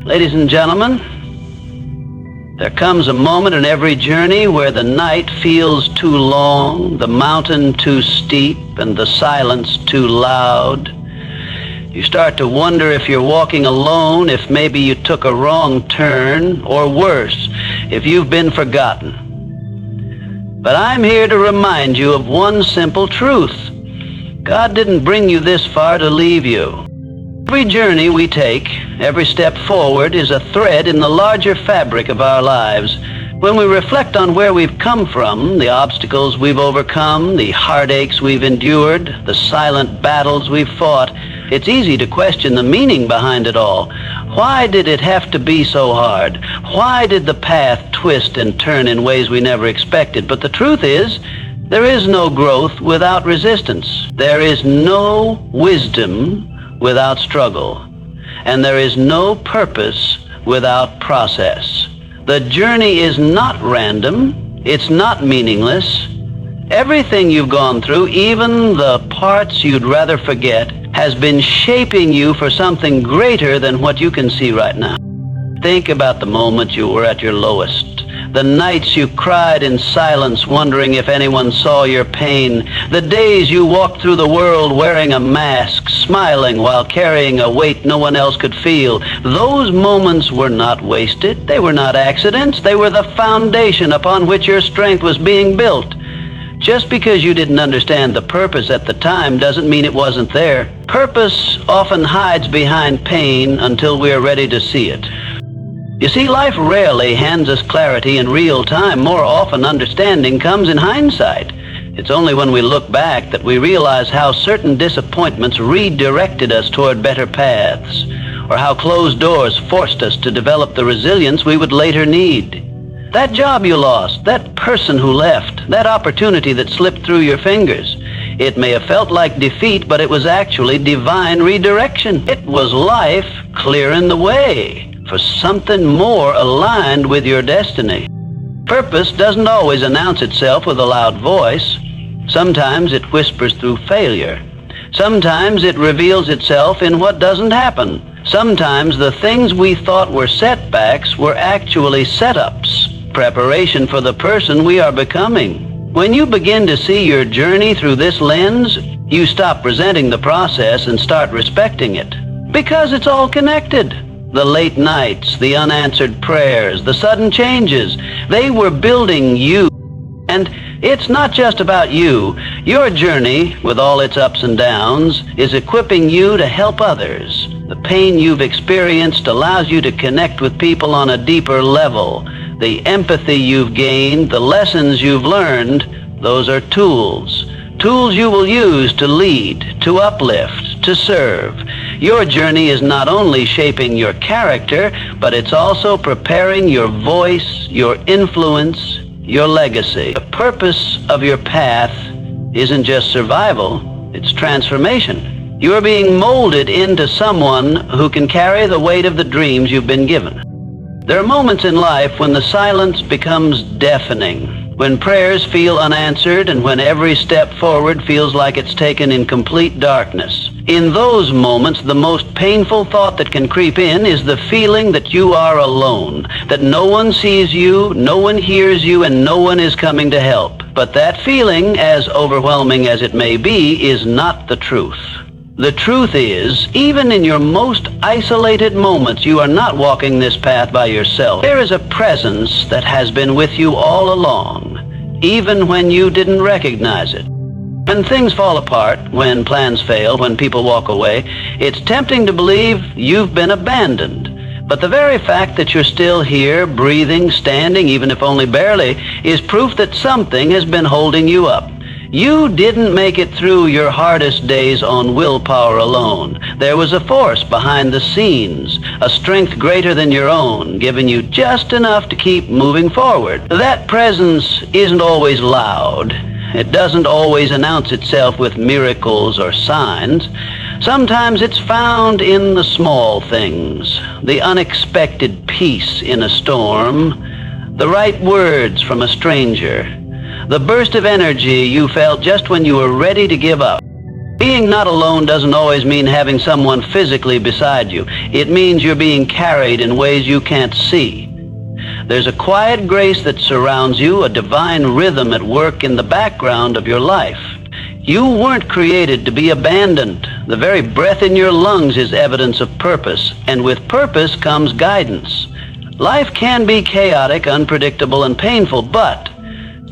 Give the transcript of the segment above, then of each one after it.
Ladies and gentlemen, there comes a moment in every journey where the night feels too long, the mountain too steep, and the silence too loud. You start to wonder if you're walking alone, if maybe you took a wrong turn, or worse, if you've been forgotten. But I'm here to remind you of one simple truth. God didn't bring you this far to leave you. Every journey we take, every step forward, is a thread in the larger fabric of our lives. When we reflect on where we've come from, the obstacles we've overcome, the heartaches we've endured, the silent battles we've fought, it's easy to question the meaning behind it all. Why did it have to be so hard? Why did the path twist and turn in ways we never expected? But the truth is, there is no growth without resistance. There is no wisdom without struggle. And there is no purpose without process. The journey is not random. It's not meaningless. Everything you've gone through, even the parts you'd rather forget, has been shaping you for something greater than what you can see right now. Think about the moment you were at your lowest. The nights you cried in silence, wondering if anyone saw your pain. The days you walked through the world wearing a mask, smiling while carrying a weight no one else could feel. Those moments were not wasted. They were not accidents. They were the foundation upon which your strength was being built. Just because you didn't understand the purpose at the time doesn't mean it wasn't there. Purpose often hides behind pain until we're ready to see it. You see, life rarely hands us clarity in real time. More often, understanding comes in hindsight. It's only when we look back that we realize how certain disappointments redirected us toward better paths, or how closed doors forced us to develop the resilience we would later need. That job you lost, that person who left, that opportunity that slipped through your fingers. It may have felt like defeat, but it was actually divine redirection. It was life clearing the way for something more aligned with your destiny. Purpose doesn't always announce itself with a loud voice. Sometimes it whispers through failure. Sometimes it reveals itself in what doesn't happen. Sometimes the things we thought were setbacks were actually setups, preparation for the person we are becoming. When you begin to see your journey through this lens, you stop resenting the process and start respecting it. Because it's all connected. The late nights, the unanswered prayers, the sudden changes, they were building you. And it's not just about you. Your journey, with all its ups and downs, is equipping you to help others. The pain you've experienced allows you to connect with people on a deeper level. The empathy you've gained, the lessons you've learned, those are tools. Tools you will use to lead, to uplift, to serve. Your journey is not only shaping your character, but it's also preparing your voice, your influence, your legacy. The purpose of your path isn't just survival, it's transformation. You're being molded into someone who can carry the weight of the dreams you've been given. There are moments in life when the silence becomes deafening, when prayers feel unanswered, and when every step forward feels like it's taken in complete darkness. In those moments, the most painful thought that can creep in is the feeling that you are alone, that no one sees you, no one hears you, and no one is coming to help. But that feeling, as overwhelming as it may be, is not the truth. The truth is, even in your most isolated moments, you are not walking this path by yourself. There is a presence that has been with you all along, even when you didn't recognize it. When things fall apart, when plans fail, when people walk away, it's tempting to believe you've been abandoned. But the very fact that you're still here, breathing, standing, even if only barely, is proof that something has been holding you up. You didn't make it through your hardest days on willpower alone. There was a force behind the scenes, a strength greater than your own, giving you just enough to keep moving forward. That presence isn't always loud. It doesn't always announce itself with miracles or signs. Sometimes it's found in the small things, the unexpected peace in a storm, the right words from a stranger, the burst of energy you felt just when you were ready to give up. Being not alone doesn't always mean having someone physically beside you. It means you're being carried in ways you can't see. There's a quiet grace that surrounds you, a divine rhythm at work in the background of your life. You weren't created to be abandoned. The very breath in your lungs is evidence of purpose, and with purpose comes guidance. Life can be chaotic, unpredictable, and painful, but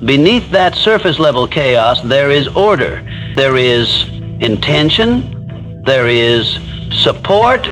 beneath that surface-level chaos, there is order. There is intention. There is support.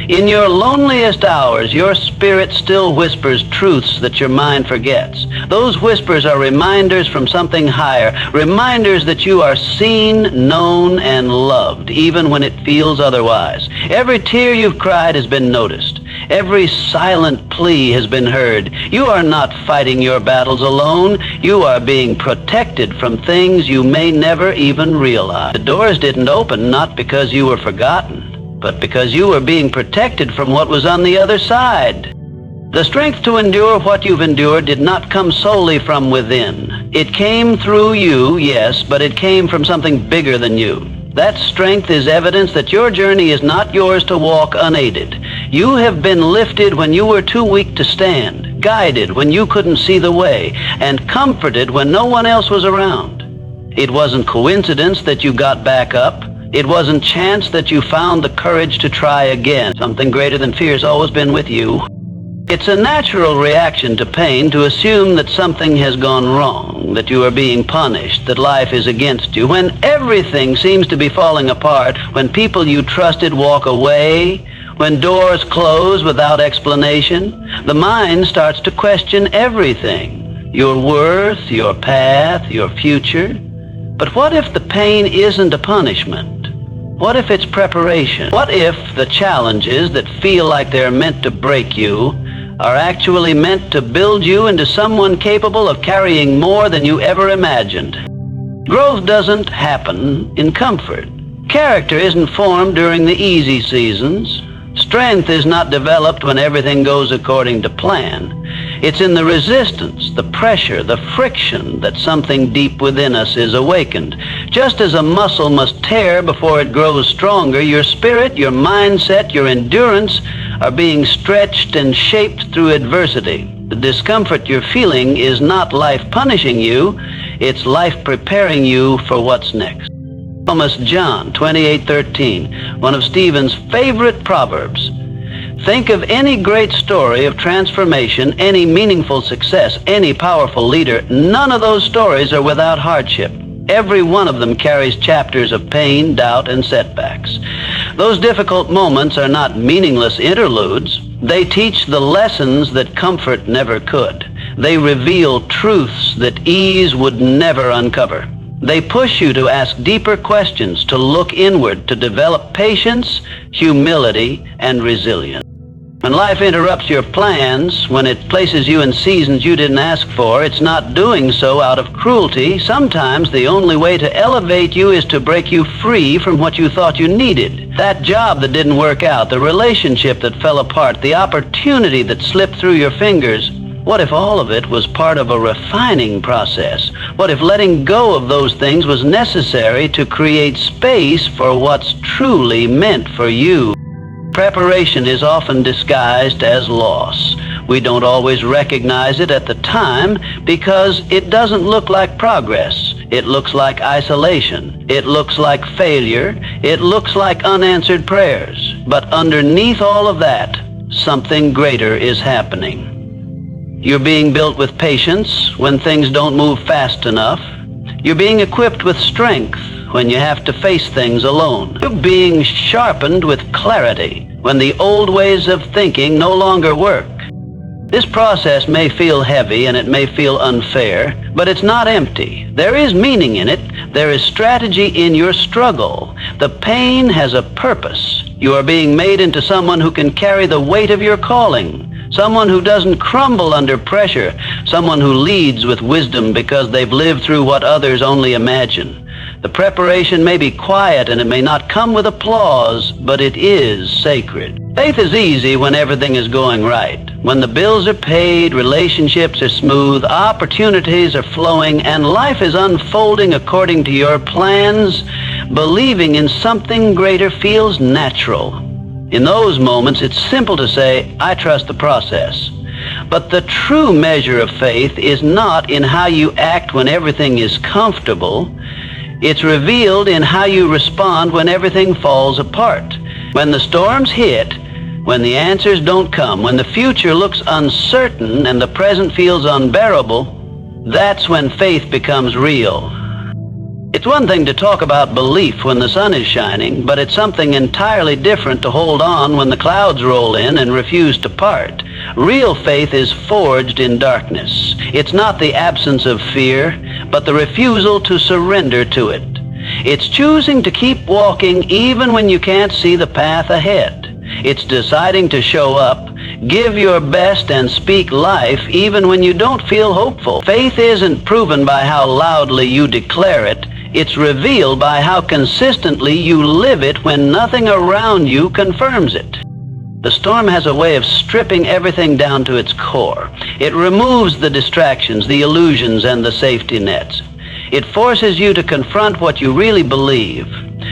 In your loneliest hours, your spirit still whispers truths that your mind forgets. Those whispers are reminders from something higher, reminders that you are seen, known, and loved, even when it feels otherwise. Every tear you've cried has been noticed. Every silent plea has been heard. You are not fighting your battles alone. You are being protected from things you may never even realize. The doors didn't open not because you were forgotten, but because you were being protected from what was on the other side. The strength to endure what you've endured did not come solely from within. It came through you, yes, but it came from something bigger than you. That strength is evidence that your journey is not yours to walk unaided. You have been lifted when you were too weak to stand, guided when you couldn't see the way, and comforted when no one else was around. It wasn't coincidence that you got back up. It wasn't chance that you found the courage to try again. Something greater than fear has always been with you. It's a natural reaction to pain to assume that something has gone wrong, that you are being punished, that life is against you. When everything seems to be falling apart, when people you trusted walk away, when doors close without explanation, the mind starts to question everything. Your worth, your path, your future. But what if the pain isn't a punishment? What if it's preparation? What if the challenges that feel like they're meant to break you are actually meant to build you into someone capable of carrying more than you ever imagined? Growth doesn't happen in comfort. Character isn't formed during the easy seasons. Strength is not developed when everything goes according to plan. It's in the resistance, the pressure, the friction that something deep within us is awakened. Just as a muscle must tear before it grows stronger, your spirit, your mindset, your endurance are being stretched and shaped through adversity. The discomfort you're feeling is not life punishing you, it's life preparing you for what's next. Thomas John 28:13, one of Stephen's favorite proverbs. Think of any great story of transformation, any meaningful success, any powerful leader. None of those stories are without hardship. Every one of them carries chapters of pain, doubt, and setbacks. Those difficult moments are not meaningless interludes. They teach the lessons that comfort never could. They reveal truths that ease would never uncover. They push you to ask deeper questions, to look inward, to develop patience, humility, and resilience. When life interrupts your plans, when it places you in seasons you didn't ask for, it's not doing so out of cruelty. Sometimes the only way to elevate you is to break you free from what you thought you needed. That job that didn't work out, the relationship that fell apart, the opportunity that slipped through your fingers. What if all of it was part of a refining process? What if letting go of those things was necessary to create space for what's truly meant for you? Preparation is often disguised as loss. We don't always recognize it at the time because it doesn't look like progress. It looks like isolation. It looks like failure. It looks like unanswered prayers. But underneath all of that, something greater is happening. You're being built with patience when things don't move fast enough. You're being equipped with strength when you have to face things alone. You're being sharpened with clarity when the old ways of thinking no longer work. This process may feel heavy and it may feel unfair, but it's not empty. There is meaning in it. There is strategy in your struggle. The pain has a purpose. You are being made into someone who can carry the weight of your calling. Someone who doesn't crumble under pressure. Someone who leads with wisdom because they've lived through what others only imagine. The preparation may be quiet and it may not come with applause, but it is sacred. Faith is easy when everything is going right. When the bills are paid, relationships are smooth, opportunities are flowing, and life is unfolding according to your plans. Believing in something greater feels natural. In those moments, it's simple to say, I trust the process. But the true measure of faith is not in how you act when everything is comfortable. It's revealed in how you respond when everything falls apart. When the storms hit, when the answers don't come, when the future looks uncertain and the present feels unbearable, that's when faith becomes real. It's one thing to talk about belief when the sun is shining, but it's something entirely different to hold on when the clouds roll in and refuse to part. Real faith is forged in darkness. It's not the absence of fear, but the refusal to surrender to it. It's choosing to keep walking even when you can't see the path ahead. It's deciding to show up, give your best, and speak life even when you don't feel hopeful. Faith isn't proven by how loudly you declare it. It's revealed by how consistently you live it when nothing around you confirms it. The storm has a way of stripping everything down to its core. It removes the distractions, the illusions, and the safety nets. It forces you to confront what you really believe,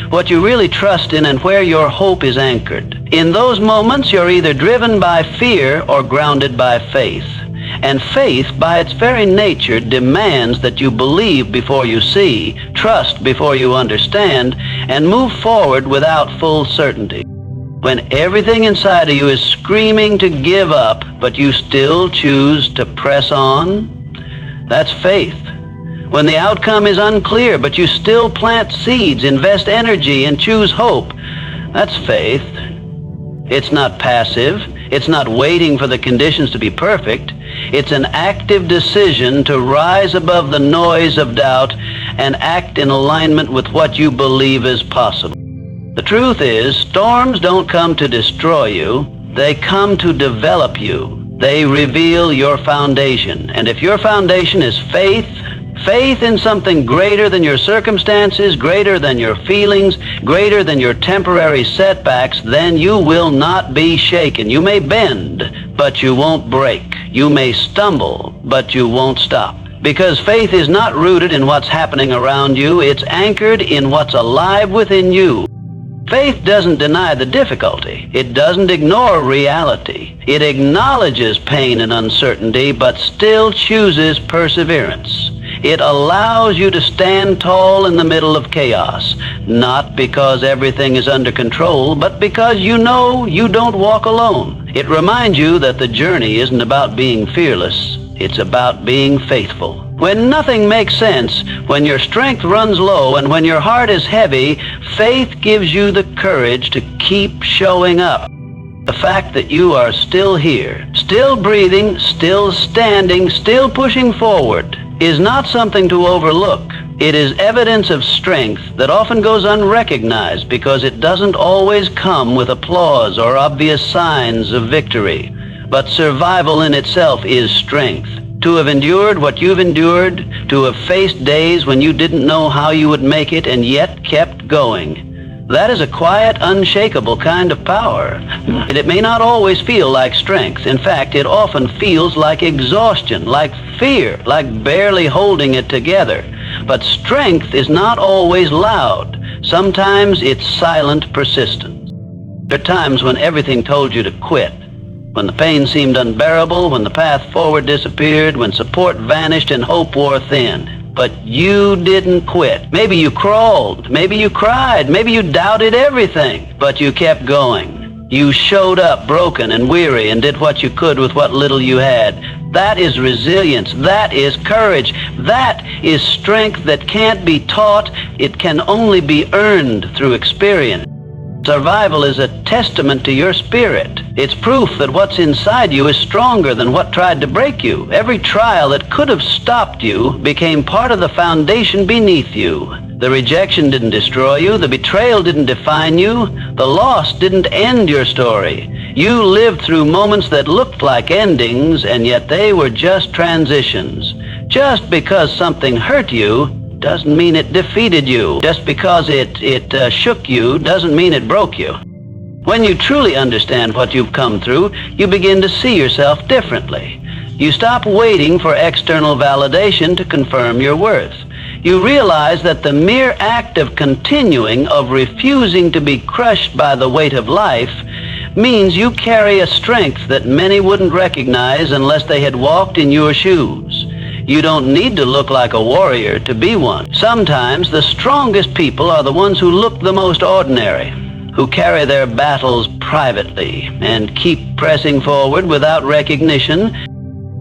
what you really trust in, and where your hope is anchored. In those moments, you're either driven by fear or grounded by faith. And faith, by its very nature, demands that you believe before you see, trust before you understand, and move forward without full certainty. When everything inside of you is screaming to give up, but you still choose to press on, that's faith. When the outcome is unclear, but you still plant seeds, invest energy, and choose hope, that's faith. It's not passive. It's not waiting for the conditions to be perfect. It's an active decision to rise above the noise of doubt and act in alignment with what you believe is possible. The truth is, storms don't come to destroy you. They come to develop you. They reveal your foundation. And if your foundation is faith in something greater than your circumstances, greater than your feelings, greater than your temporary setbacks, then you will not be shaken. You may bend, but you won't break. You may stumble, but you won't stop. Because faith is not rooted in what's happening around you. It's anchored in what's alive within you. Faith doesn't deny the difficulty. It doesn't ignore reality. It acknowledges pain and uncertainty, but still chooses perseverance. It allows you to stand tall in the middle of chaos, not because everything is under control, but because you know you don't walk alone. It reminds you that the journey isn't about being fearless. It's about being faithful. When nothing makes sense, when your strength runs low, and when your heart is heavy, faith gives you the courage to keep showing up. The fact that you are still here, still breathing, still standing, still pushing forward, is not something to overlook. It is evidence of strength that often goes unrecognized because it doesn't always come with applause or obvious signs of victory. But survival in itself is strength. To have endured what you've endured, to have faced days when you didn't know how you would make it and yet kept going, that is a quiet, unshakable kind of power. It may not always feel like strength. In fact, it often feels like exhaustion, like fear, like barely holding it together. But strength is not always loud. Sometimes it's silent persistence. There are times when everything told you to quit, when the pain seemed unbearable, when the path forward disappeared, when support vanished and hope wore thin. But you didn't quit. Maybe you crawled, maybe you cried, maybe you doubted everything, but you kept going. You showed up broken and weary and did what you could with what little you had. That is resilience. That is courage. That is strength that can't be taught. It can only be earned through experience. Survival is a testament to your spirit. It's proof that what's inside you is stronger than what tried to break you. Every trial that could have stopped you became part of the foundation beneath you. The rejection didn't destroy you. The betrayal didn't define you. The loss didn't end your story. You lived through moments that looked like endings, and yet they were just transitions. Just because something hurt you doesn't mean it defeated you. Just because it shook you doesn't mean it broke you. When you truly understand what you've come through, you begin to see yourself differently. You stop waiting for external validation to confirm your worth. You realize that the mere act of continuing, of refusing to be crushed by the weight of life, means you carry a strength that many wouldn't recognize unless they had walked in your shoes. You don't need to look like a warrior to be one. Sometimes the strongest people are the ones who look the most ordinary, who carry their battles privately and keep pressing forward without recognition.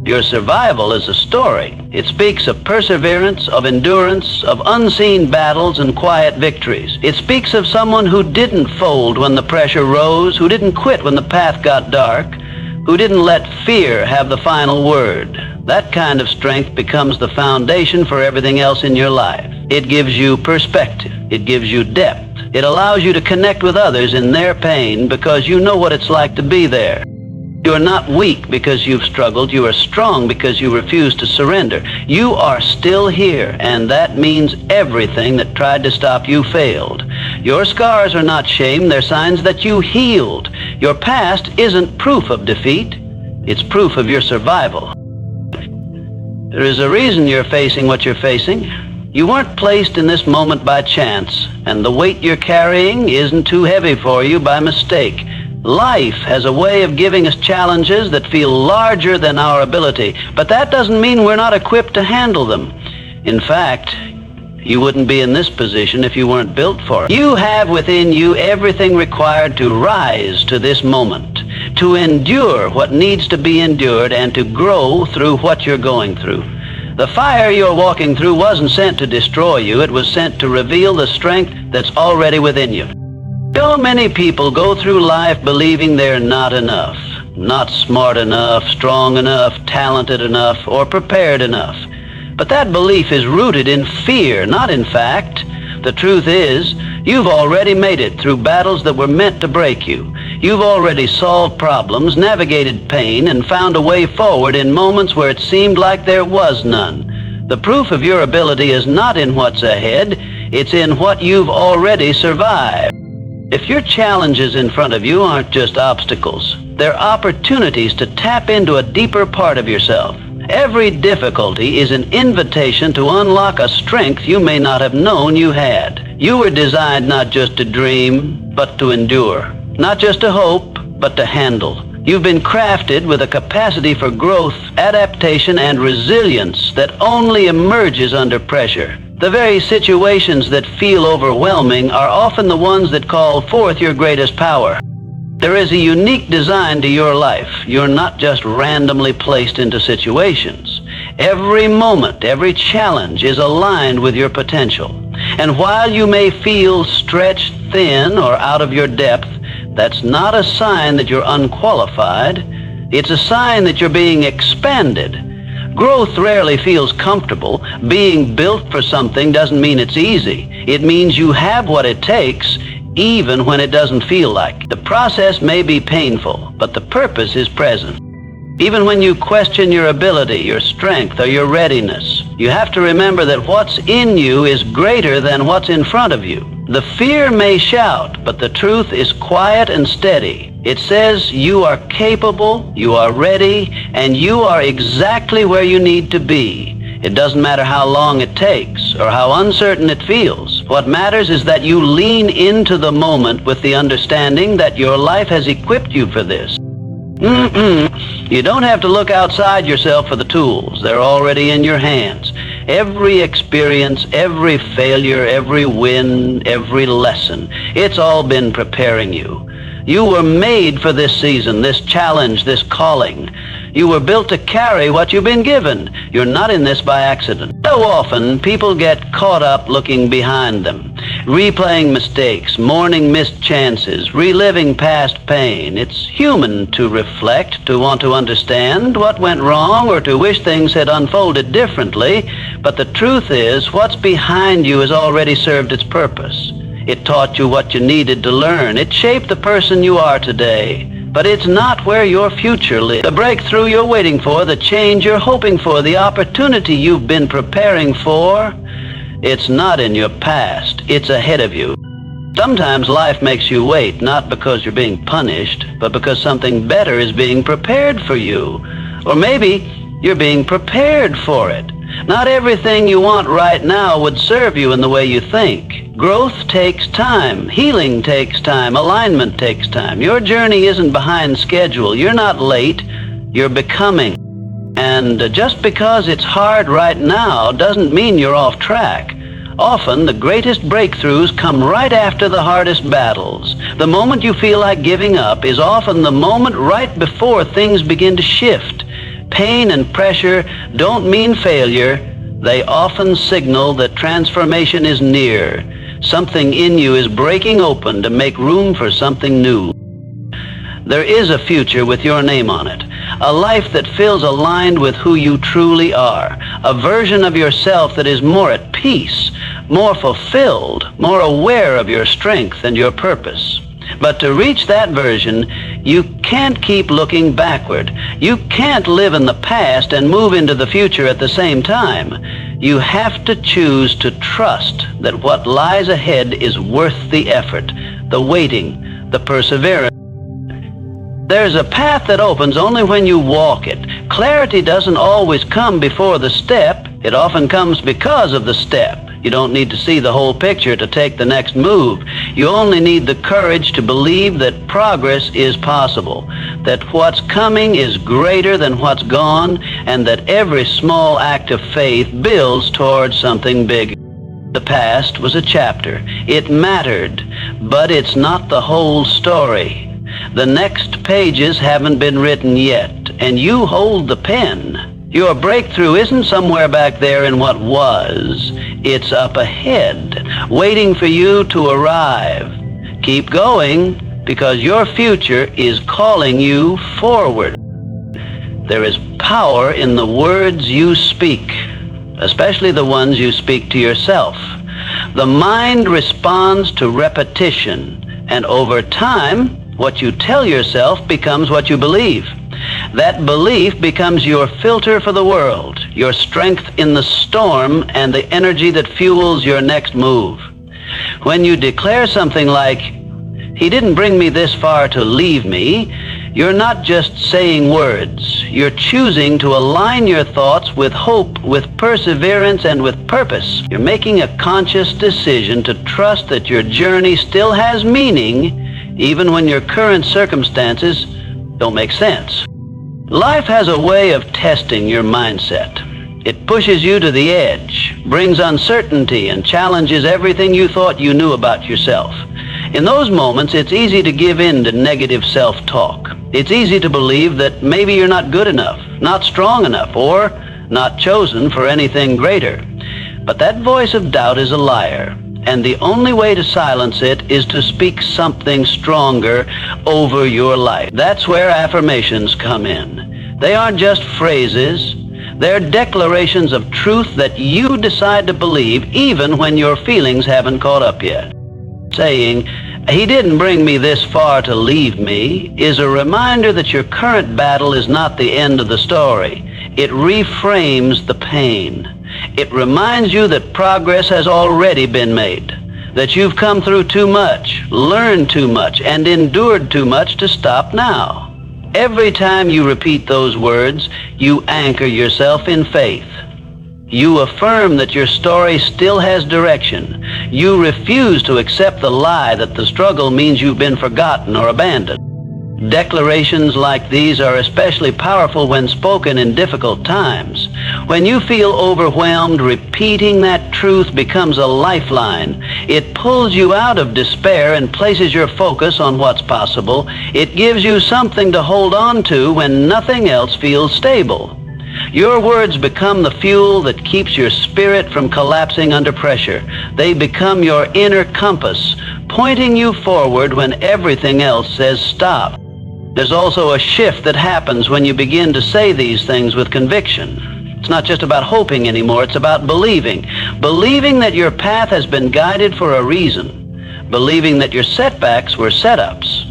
Your survival is a story. It speaks of perseverance, of endurance, of unseen battles and quiet victories. It speaks of someone who didn't fold when the pressure rose, who didn't quit when the path got dark, who didn't let fear have the final word. That kind of strength becomes the foundation for everything else in your life. It gives you perspective. It gives you depth. It allows you to connect with others in their pain because you know what it's like to be there. You are not weak because you've struggled. You are strong because you refuse to surrender. You are still here, and that means everything that tried to stop you failed. Your scars are not shame. They're signs that you healed. Your past isn't proof of defeat. It's proof of your survival. There is a reason you're facing what you're facing. You weren't placed in this moment by chance, and the weight you're carrying isn't too heavy for you by mistake. Life has a way of giving us challenges that feel larger than our ability, but that doesn't mean we're not equipped to handle them. In fact, you wouldn't be in this position if you weren't built for it. You have within you everything required to rise to this moment, to endure what needs to be endured, and to grow through what you're going through. The fire you're walking through wasn't sent to destroy you. It was sent to reveal the strength that's already within you. So many people go through life believing they're not enough, not smart enough, strong enough, talented enough, or prepared enough. But that belief is rooted in fear, not in fact. The truth is, you've already made it through battles that were meant to break you. You've already solved problems, navigated pain, and found a way forward in moments where it seemed like there was none. The proof of your ability is not in what's ahead, it's in what you've already survived. If your challenges in front of you aren't just obstacles, they're opportunities to tap into a deeper part of yourself. Every difficulty is an invitation to unlock a strength you may not have known you had. You were designed not just to dream, but to endure. Not just to hope, but to handle. You've been crafted with a capacity for growth, adaptation, and resilience that only emerges under pressure. The very situations that feel overwhelming are often the ones that call forth your greatest power. There is a unique design to your life. You're not just randomly placed into situations. Every moment, every challenge is aligned with your potential. And while you may feel stretched thin or out of your depth, that's not a sign that you're unqualified. It's a sign that you're being expanded. Growth rarely feels comfortable. Being built for something doesn't mean it's easy. It means you have what it takes, even when it doesn't feel like it. The process may be painful, but the purpose is present. Even when you question your ability, your strength, or your readiness, you have to remember that what's in you is greater than what's in front of you. The fear may shout, but the truth is quiet and steady. It says you are capable, you are ready, and you are exactly where you need to be. It doesn't matter how long it takes or how uncertain it feels. What matters is that you lean into the moment with the understanding that your life has equipped you for this. You don't have to look outside yourself for the tools. They're already in your hands. Every experience, every failure, every win, every lesson, it's all been preparing you. You were made for this season, this challenge, this calling. You were built to carry what you've been given. You're not in this by accident. So often, people get caught up looking behind them, replaying mistakes, mourning missed chances, reliving past pain. It's human to reflect, to want to understand what went wrong, or to wish things had unfolded differently. But the truth is, what's behind you has already served its purpose. It taught you what you needed to learn. It shaped the person you are today. But it's not where your future lives. The breakthrough you're waiting for, the change you're hoping for, the opportunity you've been preparing for, it's not in your past. It's ahead of you. Sometimes life makes you wait, not because you're being punished, but because something better is being prepared for you. Or maybe you're being prepared for it. Not everything you want right now would serve you in the way you think. Growth takes time. Healing takes time. Alignment takes time. Your journey isn't behind schedule. You're not late. You're becoming. And just because it's hard right now doesn't mean you're off track. Often, the greatest breakthroughs come right after the hardest battles. The moment you feel like giving up is often the moment right before things begin to shift. Pain and pressure don't mean failure. They often signal that transformation is near. Something in you is breaking open to make room for something new. There is a future with your name on it. A life that feels aligned with who you truly are. A version of yourself that is more at peace, more fulfilled, more aware of your strength and your purpose. But to reach that version, you can't keep looking backward. You can't live in the past and move into the future at the same time. You have to choose to trust that what lies ahead is worth the effort, the waiting, the perseverance. There's a path that opens only when you walk it. Clarity doesn't always come before the step. It often comes because of the step. You don't need to see the whole picture to take the next move. You only need the courage to believe that progress is possible, that what's coming is greater than what's gone, and that every small act of faith builds towards something bigger. The past was a chapter. It mattered, but it's not the whole story. The next pages haven't been written yet, and you hold the pen. Your breakthrough isn't somewhere back there in what was. It's up ahead, waiting for you to arrive. Keep going, because your future is calling you forward. There is power in the words you speak, especially the ones you speak to yourself. The mind responds to repetition, and over time, what you tell yourself becomes what you believe. That belief becomes your filter for the world, your strength in the storm, and the energy that fuels your next move. When you declare something like, "He didn't bring me this far to leave me," you're not just saying words. You're choosing to align your thoughts with hope, with perseverance, and with purpose. You're making a conscious decision to trust that your journey still has meaning, even when your current circumstances don't make sense. Life has a way of testing your mindset. It pushes you to the edge, brings uncertainty, and challenges everything you thought you knew about yourself. In those moments, it's easy to give in to negative self-talk. It's easy to believe that maybe you're not good enough, not strong enough, or not chosen for anything greater. But that voice of doubt is a liar. And the only way to silence it is to speak something stronger over your life. That's where affirmations come in. They aren't just phrases. They're declarations of truth that you decide to believe even when your feelings haven't caught up yet. Saying, "He didn't bring me this far to leave me," is a reminder that your current battle is not the end of the story. It reframes the pain. It reminds you that progress has already been made, that you've come through too much, learned too much, and endured too much to stop now. Every time you repeat those words, you anchor yourself in faith. You affirm that your story still has direction. You refuse to accept the lie that the struggle means you've been forgotten or abandoned. Declarations like these are especially powerful when spoken in difficult times. When you feel overwhelmed, repeating that truth becomes a lifeline. It pulls you out of despair and places your focus on what's possible. It gives you something to hold on to when nothing else feels stable. Your words become the fuel that keeps your spirit from collapsing under pressure. They become your inner compass, pointing you forward when everything else says stop. There's also a shift that happens when you begin to say these things with conviction. It's not just about hoping anymore, it's about believing. Believing that your path has been guided for a reason. Believing that your setbacks were setups.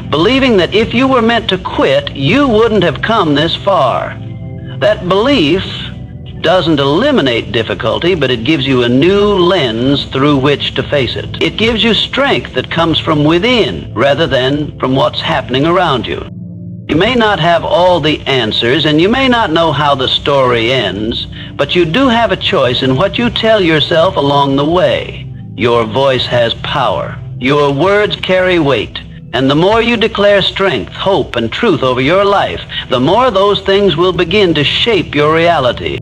Believing that if you were meant to quit, you wouldn't have come this far. That belief doesn't eliminate difficulty, but it gives you a new lens through which to face it. It gives you strength that comes from within rather than from what's happening around you. You may not have all the answers, and you may not know how the story ends, but you do have a choice in what you tell yourself along the way. Your voice has power. Your words carry weight. And the more you declare strength, hope, and truth over your life, the more those things will begin to shape your reality.